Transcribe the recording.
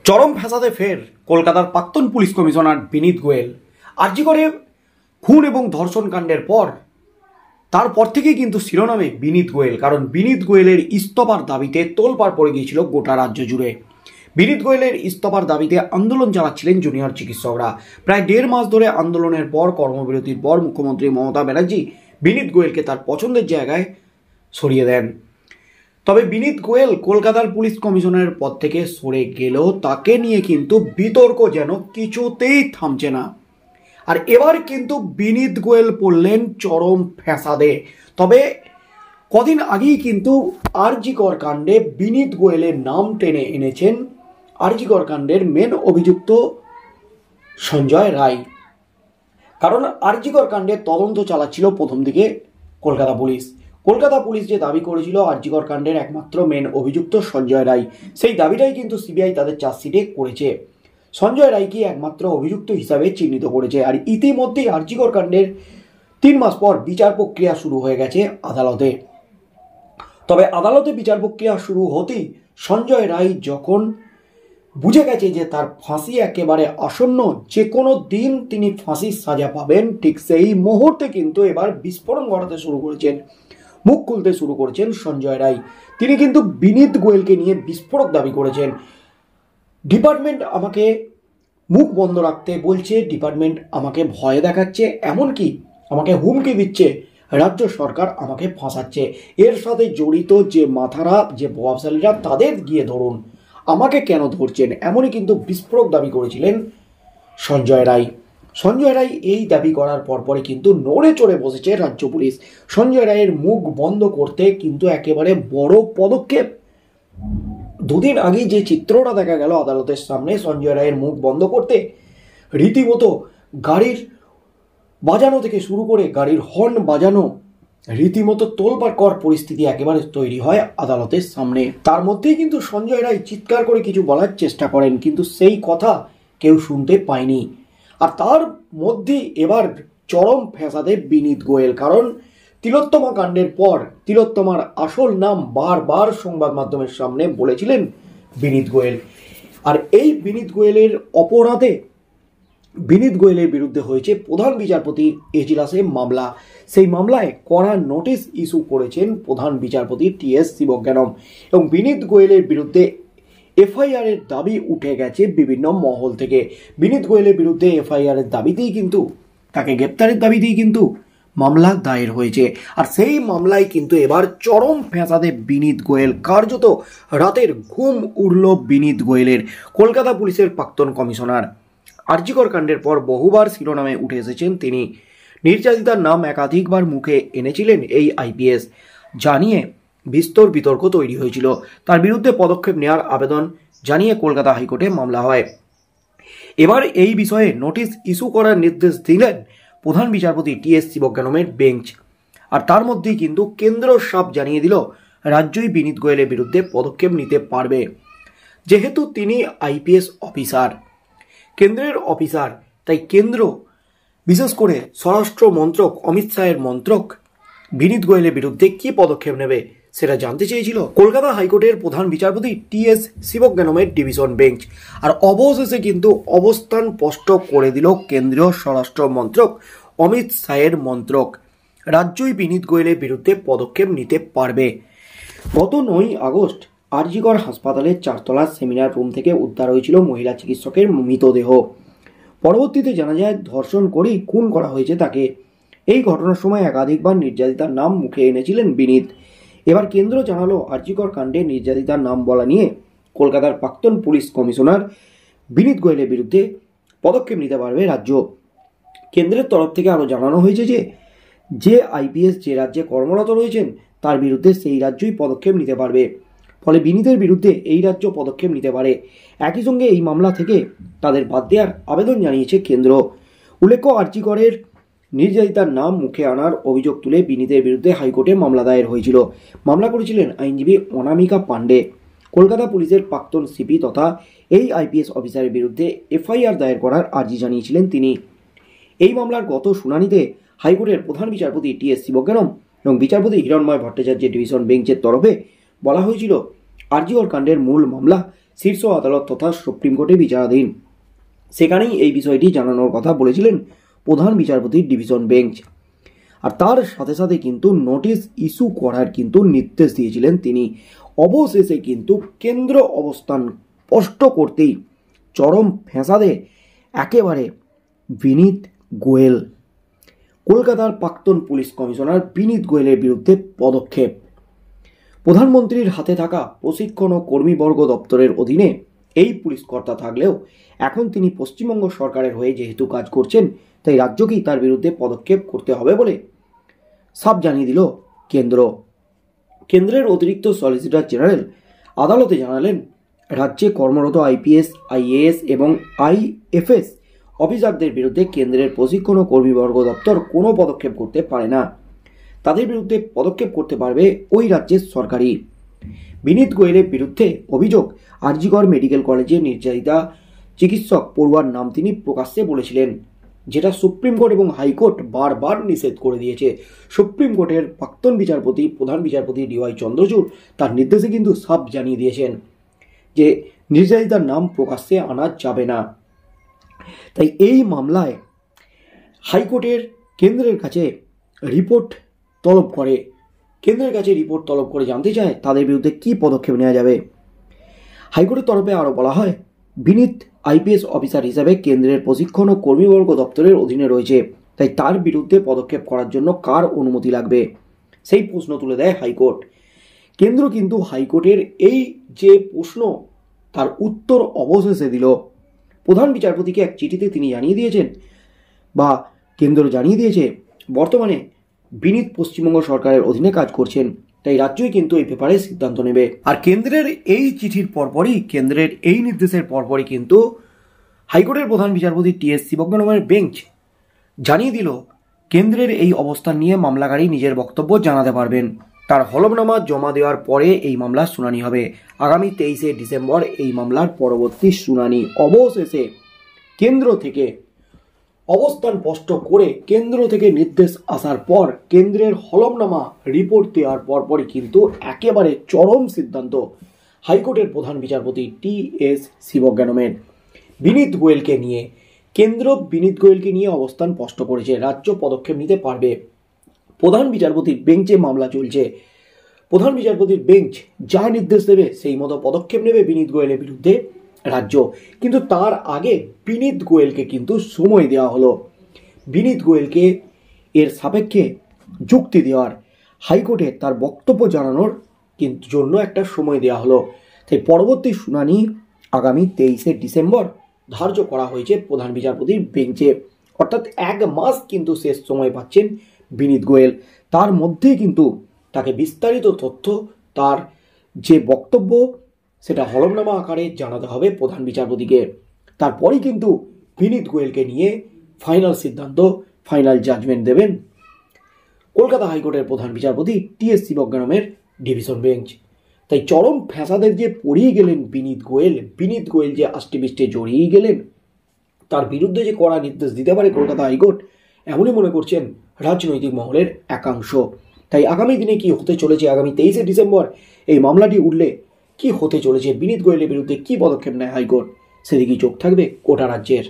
চরম ফ্যাসাদে ফের কলকাতার প্রাক্তন পুলিশ কমিশনার বিনীত গোয়েল। আরজি করে খুন এবং ধর্ষণ কাণ্ডের পর তারপর থেকেই কিন্তু শিরোনামে বিনীত গোয়েল, কারণ বিনীত গোয়েলের ইস্তফার দাবিতে তোলপাড় পড়ে গিয়েছিল গোটা রাজ্য জুড়ে। বিনীত গোয়েলের ইস্তফার দাবিতে আন্দোলন চালাচ্ছিলেন জুনিয়র চিকিৎসকরা। প্রায় 1.5 মাস ধরে আন্দোলনের পর, কর্মবিরতির পর মুখ্যমন্ত্রী মমতা ব্যানার্জি বিনীত গোয়েলকে তার পছন্দের জায়গায় সরিয়ে দেন। তবে বিনীত গোয়েল কলকাতার পুলিশ কমিশনারের পদ থেকে সরে গেলেও তাকে নিয়ে কিন্তু বিতর্ক যেন কিছুতেই থামছে না। আর এবার কিন্তু বিনীত গোয়েল পড়লেন চরম ফ্যাসাদে। তবে কদিন আগেই কিন্তু আরজিকর কাণ্ডে বিনীত গোয়েলের নাম টেনে এনেছেন আরজিকর কাণ্ডের মেন অভিযুক্ত সঞ্জয় রায়। কারণ আরজিকর কাণ্ডের তদন্ত চালাচ্ছিল প্রথম দিকে কলকাতা পুলিশ যে দাবি করেছিল আরজিকর কাণ্ডের একমাত্র মেন অভিযুক্ত সঞ্জয় রায়, সেই দাবিটাই কিন্তু সিবিআই তাদের চার্জশিটে করেছে। সঞ্জয় রায়কে একমাত্র অভিযুক্ত হিসাবে চিহ্নিত করেছে। আর ইতিমধ্যেই আরজিকর কাণ্ডের 3 মাস পর বিচার প্রক্রিয়া শুরু হয়ে গেছে আদালতে। তবে আদালতে বিচার প্রক্রিয়া শুরু হতেই সঞ্জয় রায় যখন বুঝে গেছে যে তার ফাঁসি একেবারে আসন্ন, যে কোনো দিন তিনি ফাঁসির সাজা পাবেন, ঠিক সেই মুহূর্তে কিন্তু এবার বিস্ফোরণ ঘটাতে শুরু করেছেন, মুখ খুলতে শুরু করেছেন সঞ্জয় রায়। তিনি কিন্তু বিনীত গোয়েলকে নিয়ে বিস্ফোরক দাবি করেছেন। ডিপার্টমেন্ট আমাকে মুখ বন্ধ রাখতে বলছে, ডিপার্টমেন্ট আমাকে ভয় দেখাচ্ছে, এমনকি আমাকে হুমকি দিচ্ছে, রাজ্য সরকার আমাকে ফাঁসাচ্ছে, এর সাথে জড়িত যে মাথারা, যে প্রভাবশালীরা, তাদের গিয়ে ধরুন, আমাকে কেন ধরছেন, এমনই কিন্তু বিস্ফোরক দাবি করেছিলেন সঞ্জয় রায়। সঞ্জয় রায় এই দাবি করার পরপরই কিন্তু নড়ে চড়ে বসেছে রাজ্য পুলিশ। সঞ্জয় রায়ের মুখ বন্ধ করতে কিন্তু একেবারে বড় পদক্ষেপ। দুদিন আগে যে চিত্রটা দেখা গেল আদালতের সামনে সঞ্জয় রায়ের মুখ বন্ধ করতে, রীতিমতো গাড়ির বাজানো থেকে শুরু করে গাড়ির হর্ন বাজানো, রীতিমতো তোলপাড় পরিস্থিতি একেবারে তৈরি হয় আদালতের সামনে। তার মধ্যেই কিন্তু সঞ্জয় রায় চিৎকার করে কিছু বলার চেষ্টা করেন, কিন্তু সেই কথা কেউ শুনতে পায়নি। আর তার মধ্যেই এবার চরম ফ্যাসাদে বিনীত গোয়েল। কারণ তিলোত্তমা কাণ্ডের পর তিলোত্তমার আসল নাম বারবার সংবাদ মাধ্যমের সামনে বলেছিলেন বিনীত গোয়েল। আর এই বিনীত গোয়েলের অপরাধে বিনীত গোয়েলের বিরুদ্ধে হয়েছে প্রধান বিচারপতির এজলাসে মামলা। সেই মামলায় কড়া নোটিশ ইস্যু করেছেন প্রধান বিচারপতি টি.এস. শিবজ্ঞানম। এবং বিনীত গোয়েলের বিরুদ্ধে এফআইআর এর দাবি উঠে গেছে বিভিন্ন মহল থেকে। বিনীত গোয়েলের বিরুদ্ধে এফআইআর এর দাবিতেই কিন্তু, তাকে গ্রেপ্তারের দাবিতেই কিন্তু মামলা দায়ের হয়েছে। আর সেই মামলায় কিন্তু এবার চরম ফ্যাসাদে বিনীত গোয়েল। কার্যত রাতের ঘুম উড়ল বিনীত গোয়েলের। কলকাতা পুলিশের প্রাক্তন কমিশনার, আরজিকর কাণ্ডের পর বহুবার শিরোনামে উঠে এসেছেন তিনি। নির্যাতিতার নাম একাধিকবার মুখে এনেছিলেন এই আইপিএস, জানিয়ে বিস্তর বিতর্ক তৈরি হয়েছিল। তার বিরুদ্ধে পদক্ষেপ নেওয়ার আবেদন জানিয়ে কলকাতা হাইকোর্টে মামলা হয়। এবার এই বিষয়ে নোটিশ ইস্যু করার নির্দেশ দিলেন প্রধান বিচারপতি টি.এস. শিবজ্ঞানমের বেঞ্চ। আর তার মধ্যেই কিন্তু কেন্দ্র সাফ জানিয়ে দিল রাজ্যই বিনীত গোয়েলের বিরুদ্ধে পদক্ষেপ নিতে পারবে, যেহেতু তিনি আইপিএস অফিসার, কেন্দ্রের অফিসার। তাই কেন্দ্র, বিশেষ করে স্বরাষ্ট্র মন্ত্রক, অমিত শাহের মন্ত্রক বিনীত গোয়েলের বিরুদ্ধে কি পদক্ষেপ নেবে সেটা জানতে চেয়েছিল কলকাতা হাইকোর্টের প্রধান বিচারপতি টি.এস. শিবজ্ঞানমের ডিভিশন বেঞ্চ। আর অবশেষে কিন্তু অবস্থান স্পষ্ট করে দিল কেন্দ্রীয় স্বরাষ্ট্র মন্ত্রক, অমিত শাহের মন্ত্রক, রাজ্যই বিনীত গোয়েলের বিরুদ্ধে পদক্ষেপ নিতে পারবে। গত 9 আগস্ট আরজিকর হাসপাতালের 4তলার সেমিনার রুম থেকে উদ্ধার হয়েছিল মহিলা চিকিৎসকের মৃতদেহ। পরবর্তীতে জানা যায় ধর্ষণ করেই খুন করা হয়েছে তাকে। এই ঘটনার সময় একাধিকবার নির্যাতিতার নাম মুখে এনেছিলেন বিনীত। এবার কেন্দ্র জানালো আরজিকর কাণ্ডে নির্যাতিতার নাম বলা নিয়ে কলকাতার প্রাক্তন পুলিশ কমিশনার বিনীত গোয়েলের বিরুদ্ধে পদক্ষেপ নিতে পারবে রাজ্য। কেন্দ্রের তরফ থেকে আরও জানানো হয়েছে যে আইপিএস যে রাজ্যে কর্মরত রয়েছেন তার বিরুদ্ধে সেই রাজ্যই পদক্ষেপ নিতে পারবে। ফলে বিনীতের বিরুদ্ধে এই রাজ্য পদক্ষেপ নিতে পারে। একই সঙ্গে এই মামলা থেকে তাদের বাদ দেওয়ার আবেদন জানিয়েছে কেন্দ্র। উল্লেখ্য, আরজিকরের নির্যাতিতার নাম মুখে আনার অভিযোগ তুলে বিনীতের বিরুদ্ধে হাইকোর্টে মামলা দায়ের হয়েছিল। মামলা করেছিলেন আইনজীবী অনামিকা পাণ্ডে। কলকাতা পুলিশের প্রাক্তন সিপি তথা এই আইপিএস অফিসারের বিরুদ্ধে এফআইআর দায়ের করার আর্জি জানিয়েছিলেন তিনি। এই মামলার গত শুনানিতে হাইকোর্টের প্রধান বিচারপতি টি.এস. শিবজ্ঞানম এবং বিচারপতি হিরণময় ভট্টাচার্যের ডিভিশন বেঞ্চের তরফে বলা হয়েছিল আরজিকর কাণ্ডের মূল মামলা শীর্ষ আদালত তথা সুপ্রিম কোর্টে বিচারাধীন। সেখানেই এই বিষয়টি জানানোর কথা বলেছিলেন প্রধান বিচারপতির ডিভিশন বেঞ্চ। আর তার সাথে সাথে কিন্তু নোটিশ ইস্যু করার কিন্তু নির্দেশ দিয়েছিলেন তিনি। অবশেষে কিন্তু কেন্দ্র অবস্থান স্পষ্ট করতেই চরম ফ্যাসাদে একেবারে বিনীত গোয়েল। কলকাতার প্রাক্তন পুলিশ কমিশনার বিনীত গোয়েলের বিরুদ্ধে পদক্ষেপ। প্রধানমন্ত্রীর হাতে থাকা প্রশিক্ষণ ও কর্মীবর্গ দপ্তরের অধীনে এই পুলিশ কর্তা থাকলেও এখন তিনি পশ্চিমবঙ্গ সরকারের হয়ে যেহেতু কাজ করছেন, তাই রাজ্যকেই তার বিরুদ্ধে পদক্ষেপ করতে হবে বলে সাফ জানিয়ে দিল কেন্দ্র। কেন্দ্রের অতিরিক্ত সলিসিটর জেনারেল আদালতে জানালেন, রাজ্যে কর্মরত আইপিএস, আইএএস এবং আইএফএস অফিসারদের বিরুদ্ধে কেন্দ্রের প্রশিক্ষণ ও কর্মীবর্গ দপ্তর কোনো পদক্ষেপ করতে পারে না। তাদের বিরুদ্ধে পদক্ষেপ করতে পারবে ওই রাজ্যের সরকারই। বিনীত গোয়েলের বিরুদ্ধে অভিযোগ, আরজিকর মেডিকেল কলেজে নির্যাতিতা চিকিৎসক পড়ুয়ার নাম তিনি প্রকাশ্যে বলেছিলেন, যেটা সুপ্রিম কোর্ট এবং হাইকোর্ট বারবার নিষেধ করে দিয়েছে। সুপ্রিম কোর্টের প্রাক্তন বিচারপতি প্রধান বিচারপতি ডিওয়াই চন্দ্রচূড় তার নির্দেশে কিন্তু সাফ জানিয়ে দিয়েছেন যে নির্যাতিতার নাম প্রকাশ্যে আনা যাবে না। তাই এই মামলায় হাইকোর্টের কেন্দ্রের কাছে রিপোর্ট তলব করে জানতে চায় তাদের বিরুদ্ধে কী পদক্ষেপ নেওয়া যাবে। হাইকোর্টের তরফে আরও বলা হয়, বিনীত আইপিএস অফিসার হিসাবে কেন্দ্রের প্রশিক্ষণ ও কর্মীবর্গ দপ্তরের অধীনে রয়েছে, তাই তার বিরুদ্ধে পদক্ষেপ করার জন্য কার অনুমতি লাগবে সেই প্রশ্ন তুলে দেয় হাইকোর্ট। কেন্দ্র কিন্তু হাইকোর্টের এই যে প্রশ্ন তার উত্তর অবশেষে দিল। প্রধান বিচারপতিকে এক চিঠিতে তিনি জানিয়ে দিয়েছেন বা কেন্দ্র জানিয়ে দিয়েছে বর্তমানে বিনীত পশ্চিমবঙ্গ সরকারের অধীনে কাজ করছেন, তাই রাজ্যই কিন্তু এই ব্যাপারে সিদ্ধান্ত নেবে। আর কেন্দ্রের এই চিঠির পরপরই, কেন্দ্রের এই নির্দেশের পরপরই কিন্তু হাইকোর্টের প্রধান বিচারপতি টিএস শিবজ্ঞানমের বেঞ্চ জানিয়ে দিল, কেন্দ্রের এই অবস্থান নিয়ে মামলাকারী নিজের বক্তব্য জানাতে পারবেন। তার হলফনামা জমা দেওয়ার পরে এই মামলার শুনানি হবে। আগামী 23শে ডিসেম্বর এই মামলার পরবর্তী শুনানি। অবশেষে কেন্দ্র থেকে অবস্থান স্পষ্ট করে কেন্দ্র থেকে নির্দেশ আসার পর, কেন্দ্রের হলফনামা রিপোর্ট দেওয়ার পরপরই কিন্তু একেবারে চরম সিদ্ধান্ত হাইকোর্টের প্রধান বিচারপতি টিএস শিবজ্ঞানমের। বিনীত গোয়েলকে নিয়ে কেন্দ্র বিনীত গোয়েলকে নিয়ে অবস্থান স্পষ্ট করেছে, রাজ্য পদক্ষেপ নিতে পারবে। প্রধান বিচারপতির বেঞ্চে মামলা চলছে, প্রধান বিচারপতির বেঞ্চ যা নির্দেশ দেবে সেই মতো পদক্ষেপ নেবে বিনীত গোয়েলের বিরুদ্ধে রাজ্য। কিন্তু তার আগে বিনীত গোয়েলকে কিন্তু সময় দেওয়া হলো, বিনীত গোয়েলকে এর সাপেক্ষে যুক্তি দেওয়ার, হাইকোর্টে তার বক্তব্য জানানোর কিন্তু জন্য একটা সময় দেওয়া হলো। তাই পরবর্তী শুনানি আগামী 23শে ডিসেম্বর ধার্য করা হয়েছে প্রধান বিচারপতির বেঞ্চে। অর্থাৎ 1 মাস কিন্তু শেষ সময় পাচ্ছেন বিনীত গোয়েল। তার মধ্যেই কিন্তু তাকে বিস্তারিত তথ্য, তার যে বক্তব্য সেটা হলফনামা আকারে জানাতে হবে প্রধান বিচারপতিকে। তারপরেই কিন্তু বিনীত গোয়েলকে নিয়ে ফাইনাল সিদ্ধান্ত, ফাইনাল জাজমেন্ট দেবেন কলকাতা হাইকোর্টের প্রধান বিচারপতি টিএস শিবজ্ঞানমের ডিভিশন বেঞ্চ। তাই চরম ফ্যাসাদের যে পড়িয়ে গেলেন বিনীত গোয়েল যে আষ্টেপৃষ্টে জড়িয়ে গেলেন, তার বিরুদ্ধে যে কড়া নির্দেশ দিতে পারে কলকাতা হাইকোর্ট, এমনই মনে করছেন রাজনৈতিক মহলের একাংশ। তাই আগামী দিনে কি হতে চলেছে, আগামী 23শে ডিসেম্বর এই মামলাটি উঠলে কি হতে চলেছে, বিনীত গোয়েলের বিরুদ্ধে কি পদক্ষেপ নেয় হাইকোর্ট, সেদিকেই চোখ থাকবে গোটা রাজ্যের।